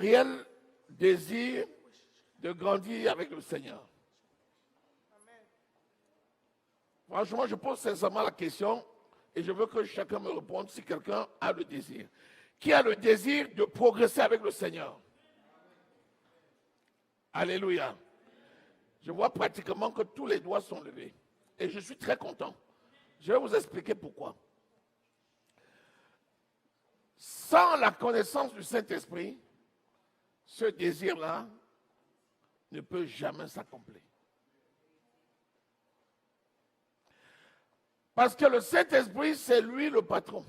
réel désir de grandir avec le Seigneur? Franchement, je pose sincèrement la question et je veux que chacun me réponde si quelqu'un a le désir. Qui a le désir de progresser avec le Seigneur? Alléluia. Je vois pratiquement que tous les doigts sont levés. Et je suis très content. Je vais vous expliquer pourquoi. Sans la connaissance du Saint-Esprit, ce désir-là ne peut jamais s'accomplir. Parce que le Saint-Esprit, c'est lui le patron.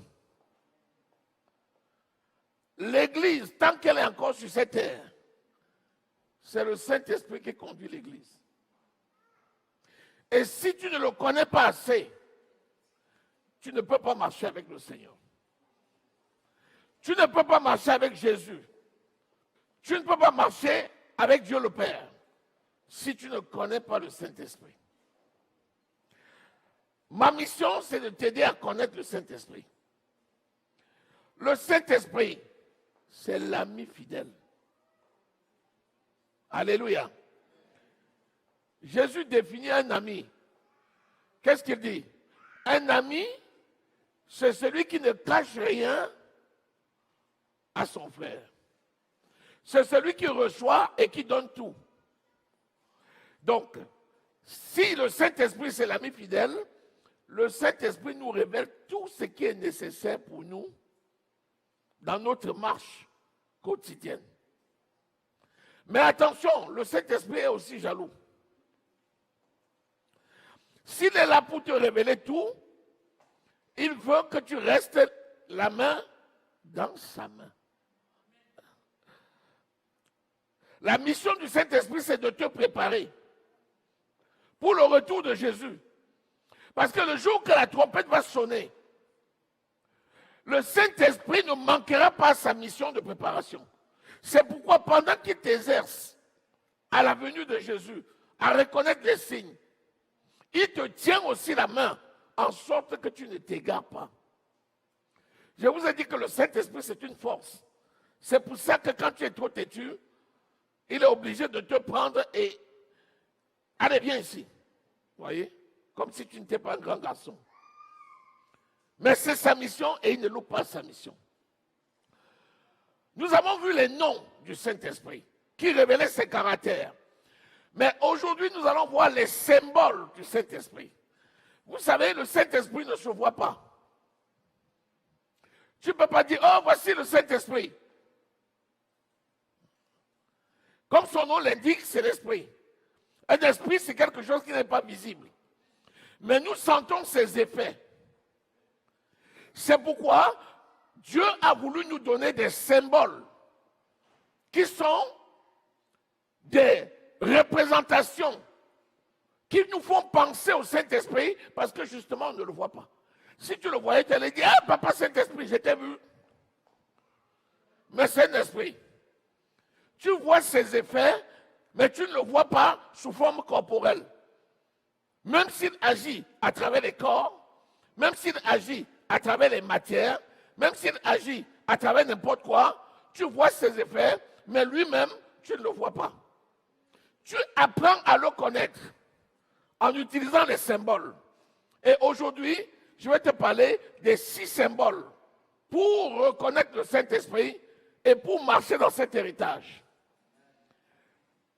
L'Église, tant qu'elle est encore sur cette terre, c'est le Saint-Esprit qui conduit l'Église. Et si tu ne le connais pas assez, tu ne peux pas marcher avec le Seigneur. Tu ne peux pas marcher avec Jésus. Tu ne peux pas marcher avec Dieu le Père si tu ne connais pas le Saint-Esprit. Ma mission, c'est de t'aider à connaître le Saint-Esprit. Le Saint-Esprit, c'est l'ami fidèle. Alléluia. Jésus définit un ami. Qu'est-ce qu'il dit? Un ami, c'est celui qui ne cache rien à son frère. C'est celui qui reçoit et qui donne tout. Donc, si le Saint-Esprit, c'est l'ami fidèle, le Saint-Esprit nous révèle tout ce qui est nécessaire pour nous dans notre marche quotidienne. Mais attention, le Saint-Esprit est aussi jaloux. S'il est là pour te révéler tout, il veut que tu restes la main dans sa main. La mission du Saint-Esprit, c'est de te préparer pour le retour de Jésus. Parce que le jour que la trompette va sonner, le Saint-Esprit ne manquera pas à sa mission de préparation. C'est pourquoi pendant qu'il t'exerce à la venue de Jésus, à reconnaître les signes, il te tient aussi la main en sorte que tu ne t'égares pas. Je vous ai dit que le Saint-Esprit, c'est une force. C'est pour ça que quand tu es trop têtu, il est obligé de te prendre et... Allez, viens ici. Vous voyez? Comme si tu n'étais pas un grand garçon. Mais c'est sa mission et il ne loupe pas sa mission. Nous avons vu les noms du Saint-Esprit qui révélaient ses caractères. Mais aujourd'hui, nous allons voir les symboles du Saint-Esprit. Vous savez, le Saint-Esprit ne se voit pas. Tu ne peux pas dire, oh, voici le Saint-Esprit. Comme son nom l'indique, c'est l'Esprit. Un esprit, c'est quelque chose qui n'est pas visible. Mais nous sentons ses effets. C'est pourquoi Dieu a voulu nous donner des symboles qui sont des représentations qui nous font penser au Saint-Esprit parce que justement on ne le voit pas. Si tu le voyais, tu allais dire, ah papa Saint-Esprit, je t'ai vu. Mais c'est un esprit. Tu vois ses effets, mais tu ne le vois pas sous forme corporelle. Même s'il agit à travers les corps, même s'il agit à travers les matières, même s'il agit à travers n'importe quoi, tu vois ses effets, mais lui-même, tu ne le vois pas. Tu apprends à le connaître en utilisant les symboles. Et aujourd'hui, je vais te parler des 6 symboles pour reconnaître le Saint-Esprit et pour marcher dans cet héritage.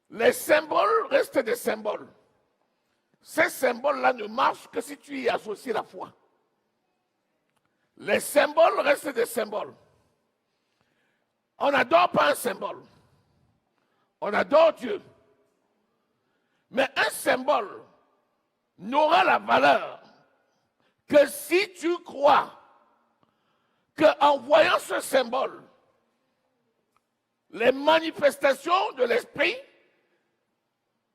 Les symboles restent des symboles. Ces symboles-là ne marchent que si tu y associes la foi. Les symboles restent des symboles. On n'adore pas un symbole. On adore Dieu. Mais un symbole n'aura la valeur que si tu crois qu'en voyant ce symbole, les manifestations de l'esprit,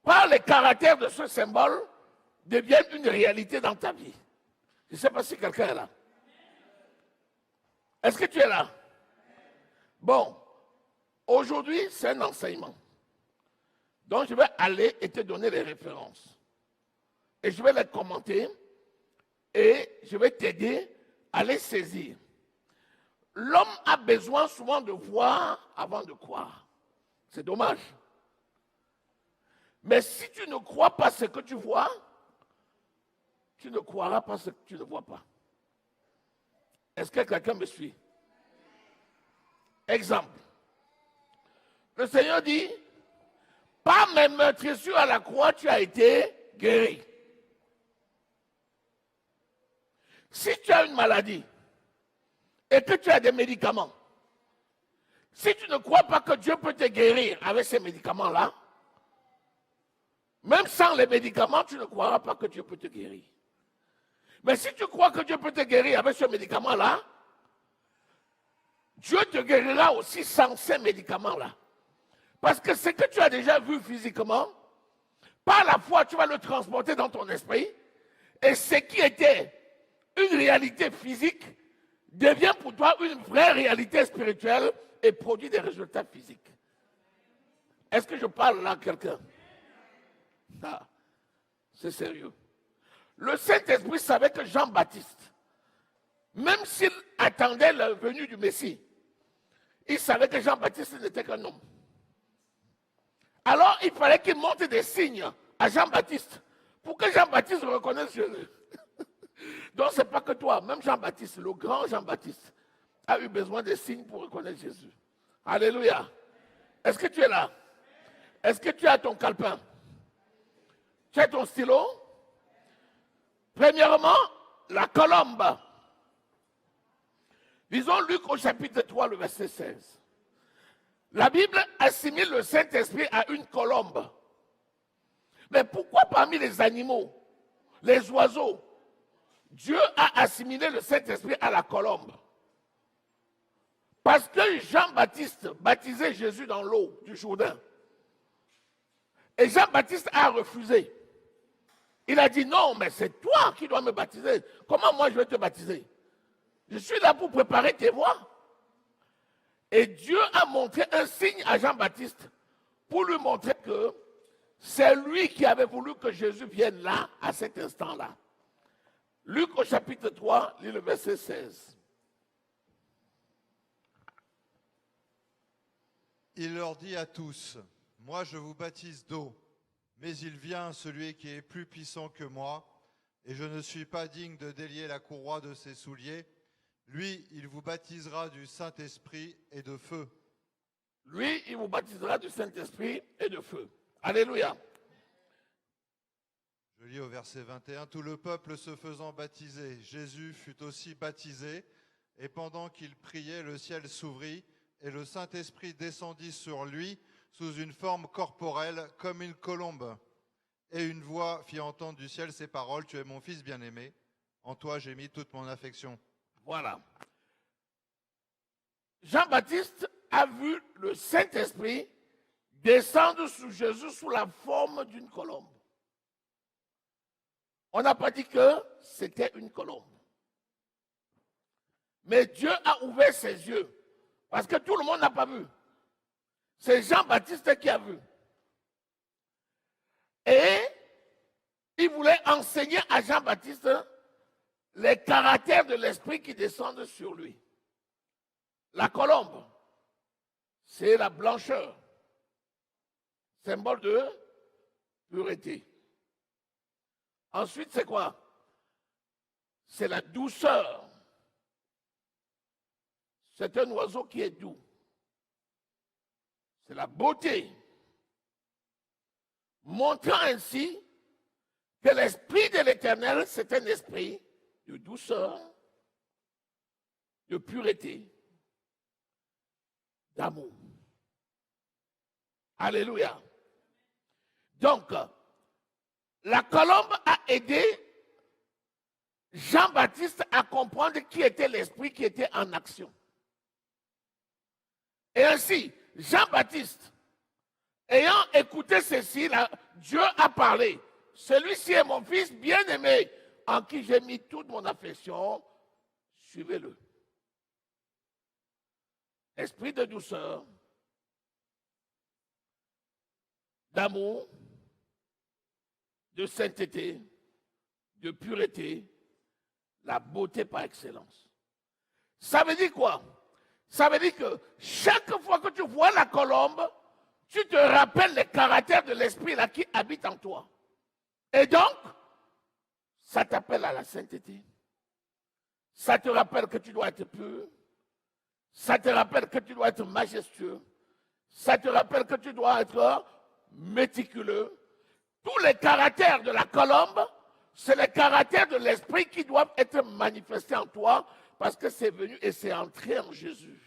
par les caractères de ce symbole, deviennent une réalité dans ta vie. Je ne sais pas si quelqu'un est là. Est-ce que tu es là? Bon, aujourd'hui, c'est un enseignement. Donc, je vais aller et te donner les références. Et je vais les commenter et je vais t'aider à les saisir. L'homme a besoin souvent de voir avant de croire. C'est dommage. Mais si tu ne crois pas ce que tu vois, tu ne croiras pas ce que tu ne vois pas. Est-ce que quelqu'un me suit? Exemple. Le Seigneur dit, par mes meurtrissures à la croix, tu as été guéri. Si tu as une maladie et que tu as des médicaments, si tu ne crois pas que Dieu peut te guérir avec ces médicaments-là, même sans les médicaments, tu ne croiras pas que Dieu peut te guérir. Mais si tu crois que Dieu peut te guérir avec ce médicament-là, Dieu te guérira aussi sans ces médicaments-là. Parce que ce que tu as déjà vu physiquement, par la foi, tu vas le transporter dans ton esprit. Et ce qui était une réalité physique devient pour toi une vraie réalité spirituelle et produit des résultats physiques. Est-ce que je parle là à quelqu'un? Ah, c'est sérieux. Le Saint-Esprit savait que Jean-Baptiste, même s'il attendait la venue du Messie, il savait que Jean-Baptiste n'était qu'un homme. Alors, il fallait qu'il montre des signes à Jean-Baptiste pour que Jean-Baptiste reconnaisse Jésus. Donc, ce n'est pas que toi, même Jean-Baptiste, le grand Jean-Baptiste, a eu besoin de signes pour reconnaître Jésus. Alléluia. Est-ce que tu es là? Est-ce que tu as ton calepin? Tu as ton stylo? Premièrement, la colombe. Lisons Luc au chapitre 3, le verset 16. La Bible assimile le Saint-Esprit à une colombe. Mais pourquoi parmi les animaux, les oiseaux, Dieu a assimilé le Saint-Esprit à la colombe? Parce que Jean-Baptiste baptisait Jésus dans l'eau du Jourdain. Et Jean-Baptiste a refusé. Il a dit non, mais c'est toi qui dois me baptiser. Comment moi je vais te baptiser? Je suis là pour préparer tes voies. Et Dieu a montré un signe à Jean-Baptiste pour lui montrer que c'est lui qui avait voulu que Jésus vienne là, à cet instant-là. Luc au chapitre 3, lis le verset 16. Il leur dit à tous, « Moi je vous baptise d'eau, mais il vient celui qui est plus puissant que moi, et je ne suis pas digne de délier la courroie de ses souliers. Lui, il vous baptisera du Saint-Esprit et de feu. » Lui, il vous baptisera du Saint-Esprit et de feu. Alléluia. Je lis au verset 21. Tout le peuple se faisant baptiser, Jésus fut aussi baptisé, et pendant qu'il priait, le ciel s'ouvrit, et le Saint-Esprit descendit sur lui sous une forme corporelle comme une colombe. Et une voix fit entendre du ciel ces paroles, « Tu es mon fils bien-aimé, en toi j'ai mis toute mon affection. » Voilà. Jean-Baptiste a vu le Saint-Esprit descendre sur Jésus sous la forme d'une colombe. On n'a pas dit que c'était une colombe. Mais Dieu a ouvert ses yeux. Parce que tout le monde n'a pas vu. C'est Jean-Baptiste qui a vu. Et il voulait enseigner à Jean-Baptiste les caractères de l'esprit qui descendent sur lui. La colombe, c'est la blancheur, symbole de pureté. Ensuite, c'est quoi? C'est la douceur. C'est un oiseau qui est doux. C'est la beauté. Montrant ainsi que l'esprit de l'Éternel, c'est un esprit de douceur, de pureté, d'amour. Alléluia. Donc, la colombe a aidé Jean-Baptiste à comprendre qui était l'esprit qui était en action. Et ainsi, Jean-Baptiste, ayant écouté ceci, là, Dieu a parlé. Celui-ci est mon fils bien-aimé, en qui j'ai mis toute mon affection. Suivez-le. Esprit de douceur, d'amour, de sainteté, de pureté, la beauté par excellence. Ça veut dire quoi? Ça veut dire que chaque fois que tu vois la colombe, tu te rappelles les caractères de l'esprit là qui habite en toi. Et donc, ça t'appelle à la sainteté. Ça te rappelle que tu dois être pur. Ça te rappelle que tu dois être majestueux. Ça te rappelle que tu dois être méticuleux. Tous les caractères de la colombe, c'est les caractères de l'esprit qui doivent être manifestés en toi parce que c'est venu et c'est entré en Jésus.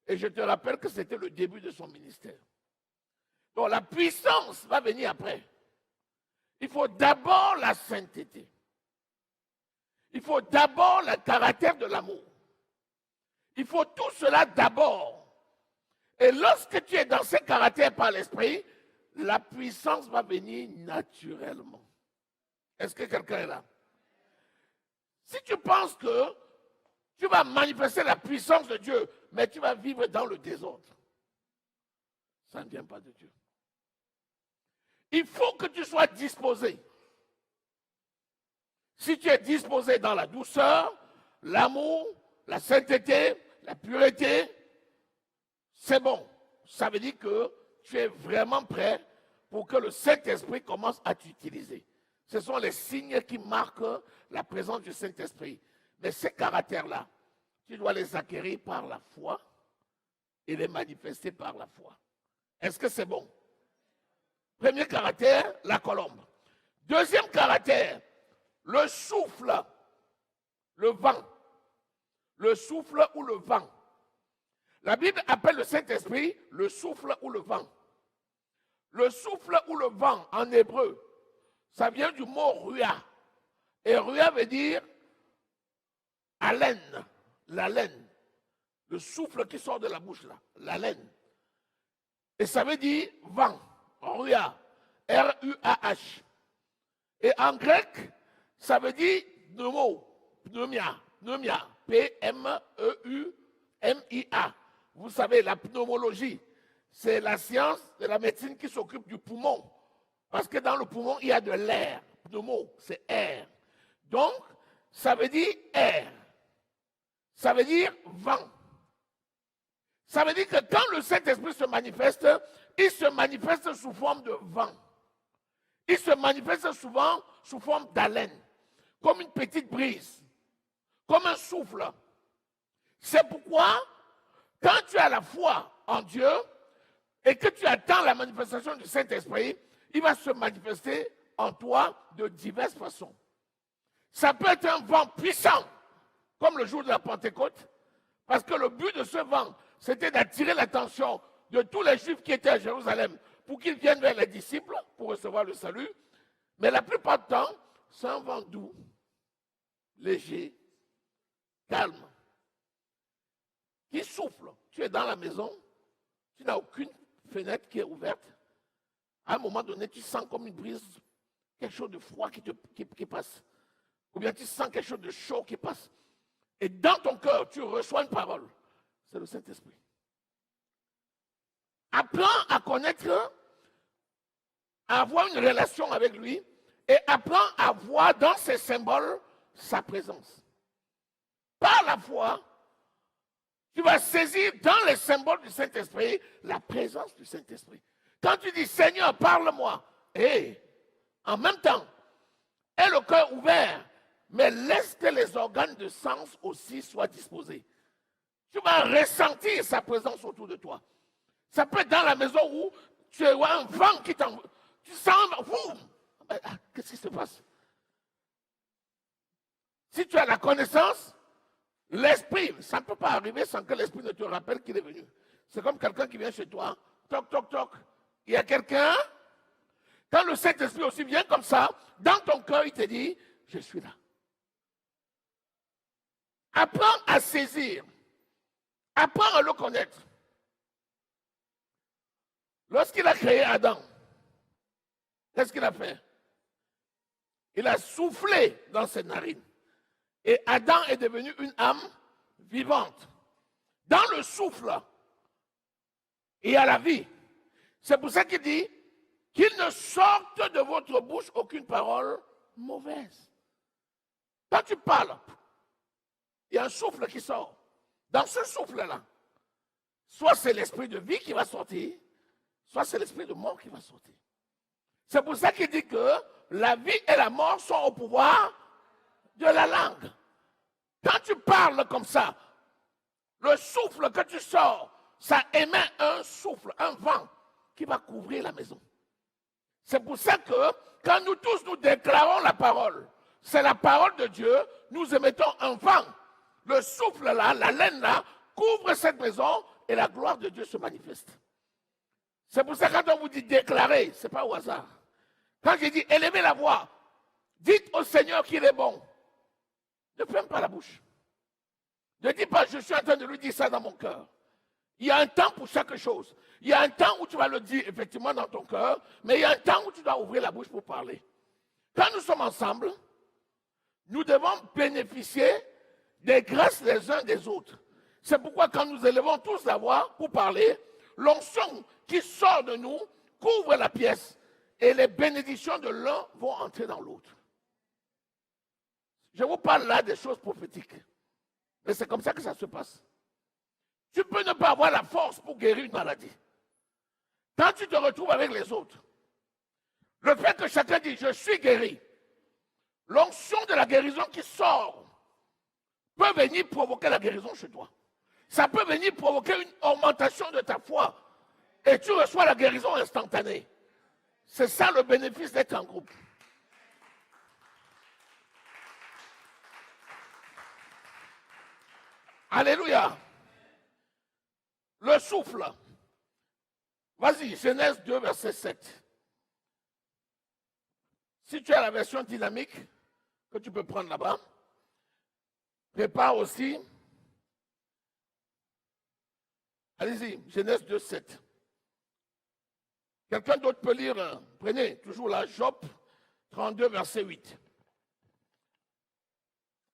Et je te rappelle que c'était le début de son ministère. Donc la puissance va venir après. Il faut d'abord la sainteté. Il faut d'abord le caractère de l'amour. Il faut tout cela d'abord. Et lorsque tu es dans ces caractères par l'esprit, la puissance va venir naturellement. Est-ce que quelqu'un est là? Si tu penses que tu vas manifester la puissance de Dieu, mais tu vas vivre dans le désordre, ça ne vient pas de Dieu. Il faut que tu sois disposé. Si tu es disposé dans la douceur, l'amour, la sainteté, la pureté, c'est bon. Ça veut dire que tu es vraiment prêt pour que le Saint-Esprit commence à t'utiliser. Ce sont les signes qui marquent la présence du Saint-Esprit. Mais ces caractères-là, tu dois les acquérir par la foi et les manifester par la foi. Est-ce que c'est bon? Premier caractère, la colombe. Deuxième caractère, le souffle, le vent. Le souffle ou le vent. La Bible appelle le Saint-Esprit le souffle ou le vent. Le souffle ou le vent en hébreu, ça vient du mot ruah. Et ruah veut dire haleine, la laine. Le souffle qui sort de la bouche là, la laine. Et ça veut dire vent, ruah, R-U-A-H. Et en grec, ça veut dire pneumo, pneumia, pneumia, P-M-E-U-M-I-A. Vous savez, la pneumologie, c'est la science de la médecine qui s'occupe du poumon. Parce que dans le poumon, il y a de l'air. Pneumo, c'est air. Donc, ça veut dire air. Ça veut dire vent. Ça veut dire que quand le Saint-Esprit se manifeste, il se manifeste sous forme de vent. Il se manifeste souvent sous forme d'haleine, comme une petite brise, comme un souffle. C'est pourquoi, quand tu as la foi en Dieu et que tu attends la manifestation du Saint-Esprit, il va se manifester en toi de diverses façons. Ça peut être un vent puissant, comme le jour de la Pentecôte, parce que le but de ce vent, c'était d'attirer l'attention de tous les Juifs qui étaient à Jérusalem pour qu'ils viennent vers les disciples pour recevoir le salut. Mais la plupart du temps, c'est un vent doux, léger, calme, qui souffle. Tu es dans la maison, tu n'as aucune fenêtre qui est ouverte. À un moment donné, tu sens comme une brise, quelque chose de froid qui passe. Ou bien tu sens quelque chose de chaud qui passe. Et dans ton cœur, tu reçois une parole. C'est le Saint-Esprit. Apprends à connaître, à avoir une relation avec lui et apprends à voir dans ces symboles sa présence. Par la foi, tu vas saisir dans les symboles du Saint-Esprit la présence du Saint-Esprit. Quand tu dis Seigneur, parle-moi, et en même temps, aie le cœur ouvert, mais laisse que les organes de sens aussi soient disposés. Tu vas ressentir sa présence autour de toi. Ça peut être dans la maison où tu as un vent qui t'envoie. Tu sens, qu'est-ce qui se passe? Si tu as la connaissance, l'esprit, ça ne peut pas arriver sans que l'esprit ne te rappelle qu'il est venu. C'est comme quelqu'un qui vient chez toi, toc, toc, toc. Il y a quelqu'un, quand le Saint-Esprit aussi vient comme ça, dans ton cœur, il te dit, je suis là. Apprends à saisir. Apprends à le connaître. Lorsqu'il a créé Adam, qu'est-ce qu'il a fait? Il a soufflé dans ses narines. Et Adam est devenu une âme vivante. Dans le souffle, il y a la vie. C'est pour ça qu'il dit qu'il ne sorte de votre bouche aucune parole mauvaise. Quand tu parles, il y a un souffle qui sort. Dans ce souffle-là, soit c'est l'esprit de vie qui va sortir, soit c'est l'esprit de mort qui va sortir. C'est pour ça qu'il dit que la vie et la mort sont au pouvoir de la langue. Quand tu parles comme ça, le souffle que tu sors, ça émet un souffle, un vent qui va couvrir la maison. C'est pour ça que quand nous tous nous déclarons la parole, c'est la parole de Dieu, nous émettons un vent. Le souffle là, la laine là, couvre cette maison et la gloire de Dieu se manifeste. C'est pour ça que quand on vous dit déclarer, ce n'est pas au hasard. Quand je dis élevez la voix, dites au Seigneur qu'il est bon. Ne ferme pas la bouche. Ne dis pas je suis en train de lui dire ça dans mon cœur. Il y a un temps pour chaque chose. Il y a un temps où tu vas le dire effectivement dans ton cœur, mais il y a un temps où tu dois ouvrir la bouche pour parler. Quand nous sommes ensemble, nous devons bénéficier des grâces les uns des autres. C'est pourquoi quand nous élevons tous la voix pour parler, l'onction qui sort de nous couvre la pièce et les bénédictions de l'un vont entrer dans l'autre. Je vous parle là des choses prophétiques. Mais c'est comme ça que ça se passe. Tu peux ne pas avoir la force pour guérir une maladie. Quand tu te retrouves avec les autres, le fait que chacun dit « je suis guéri », l'onction de la guérison qui sort peut venir provoquer la guérison chez toi. Ça peut venir provoquer une augmentation de ta foi et tu reçois la guérison instantanée. C'est ça le bénéfice d'être en groupe. Alléluia. Le souffle. Vas-y, Genèse 2, verset 7. Si tu as la version dynamique, que tu peux prendre là-bas, prépare aussi. Allez-y, Genèse 2, 7. Quelqu'un d'autre peut lire, prenez toujours là, Job 32, verset 8.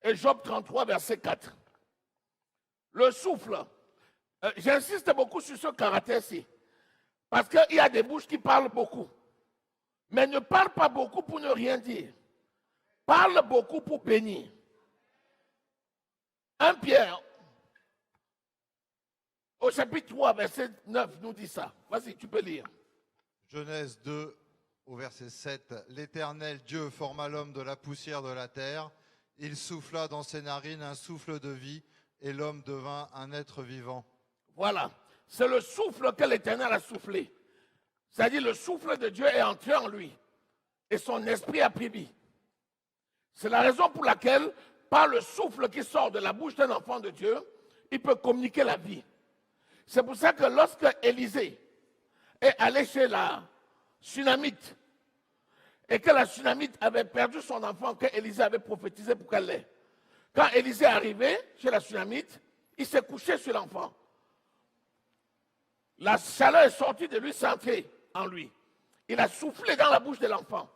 Et Job 33, verset 4. Le souffle. J'insiste beaucoup sur ce caractère-ci. Parce qu'il y a des bouches qui parlent beaucoup. Mais ne parle pas beaucoup pour ne rien dire. Parle beaucoup pour bénir. 1 Pierre, au chapitre 3, verset 9, nous dit ça. Vas-y, tu peux lire. Genèse 2, au verset 7. L'Éternel Dieu forma l'homme de la poussière de la terre. Il souffla dans ses narines un souffle de vie, et l'homme devint un être vivant. Voilà. C'est le souffle que l'Éternel a soufflé. C'est-à-dire le souffle de Dieu est entré en lui. Et son esprit a pris vie. C'est la raison pour laquelle, par le souffle qui sort de la bouche d'un enfant de Dieu, il peut communiquer la vie. C'est pour ça que lorsque Élisée est allé chez la Sunamite, et que la Sunamite avait perdu son enfant, que Élisée avait prophétisé pour qu'elle l'ait. Quand Élisée est arrivé chez la Sunamite, il s'est couché sur l'enfant. La chaleur est sortie de lui, c'est entré en lui. Il a soufflé dans la bouche de l'enfant.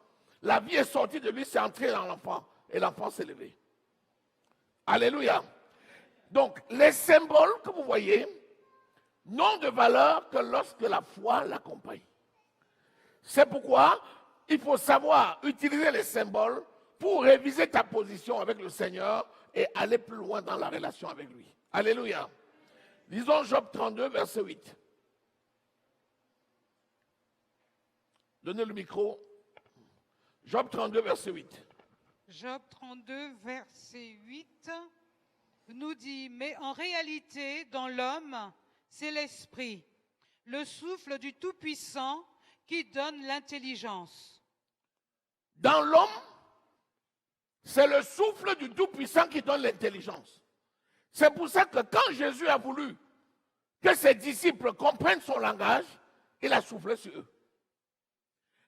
La vie est sortie de lui, c'est entré dans l'enfant. Et l'enfant s'est levé. Alléluia. Donc, les symboles que vous voyez n'ont de valeur que lorsque la foi l'accompagne. C'est pourquoi il faut savoir utiliser les symboles pour réviser ta position avec le Seigneur et aller plus loin dans la relation avec lui. Alléluia. Lisons Job 32, verset 8. Donnez le micro. Job 32, verset 8. Job 32, verset 8 nous dit, mais en réalité, dans l'homme, c'est l'esprit, le souffle du Tout-Puissant qui donne l'intelligence. Dans l'homme, c'est le souffle du Tout-Puissant qui donne l'intelligence. C'est pour ça que quand Jésus a voulu que ses disciples comprennent son langage, il a soufflé sur eux.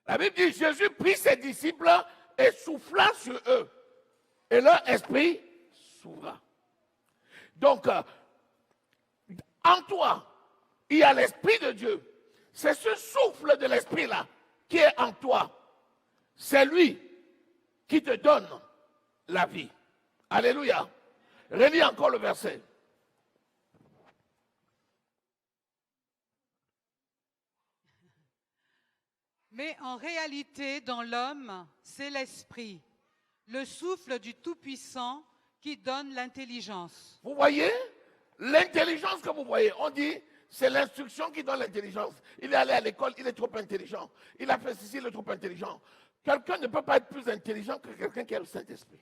La Bible dit, Jésus prit ses disciples et souffla sur eux. Et leur esprit s'ouvra. Donc, en toi, il y a l'esprit de Dieu. C'est ce souffle de l'esprit-là qui est en toi. C'est lui qui te donne la vie. Alléluia. Relis encore le verset. Mais en réalité, dans l'homme, c'est l'esprit, le souffle du Tout-Puissant qui donne l'intelligence. Vous voyez, l'intelligence que vous voyez, on dit, c'est l'instruction qui donne l'intelligence. Il est allé à l'école, il est trop intelligent. Il a fait ceci, il est trop intelligent. Quelqu'un ne peut pas être plus intelligent que quelqu'un qui a le Saint-Esprit.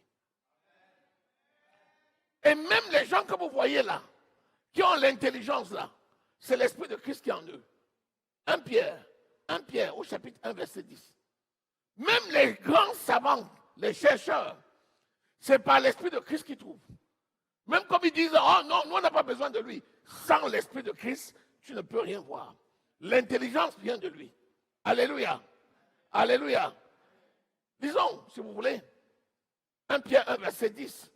Et même les gens que vous voyez là, qui ont l'intelligence là, c'est l'Esprit de Christ qui est en eux. 1 Pierre au chapitre 1, verset 10. Même les grands savants, les chercheurs, c'est par l'Esprit de Christ qu'ils trouvent. Même comme ils disent, oh non, nous on n'a pas besoin de lui. Sans l'Esprit de Christ, tu ne peux rien voir. L'intelligence vient de lui. Alléluia. Alléluia. Disons, si vous voulez, 1 Pierre 1, verset 10.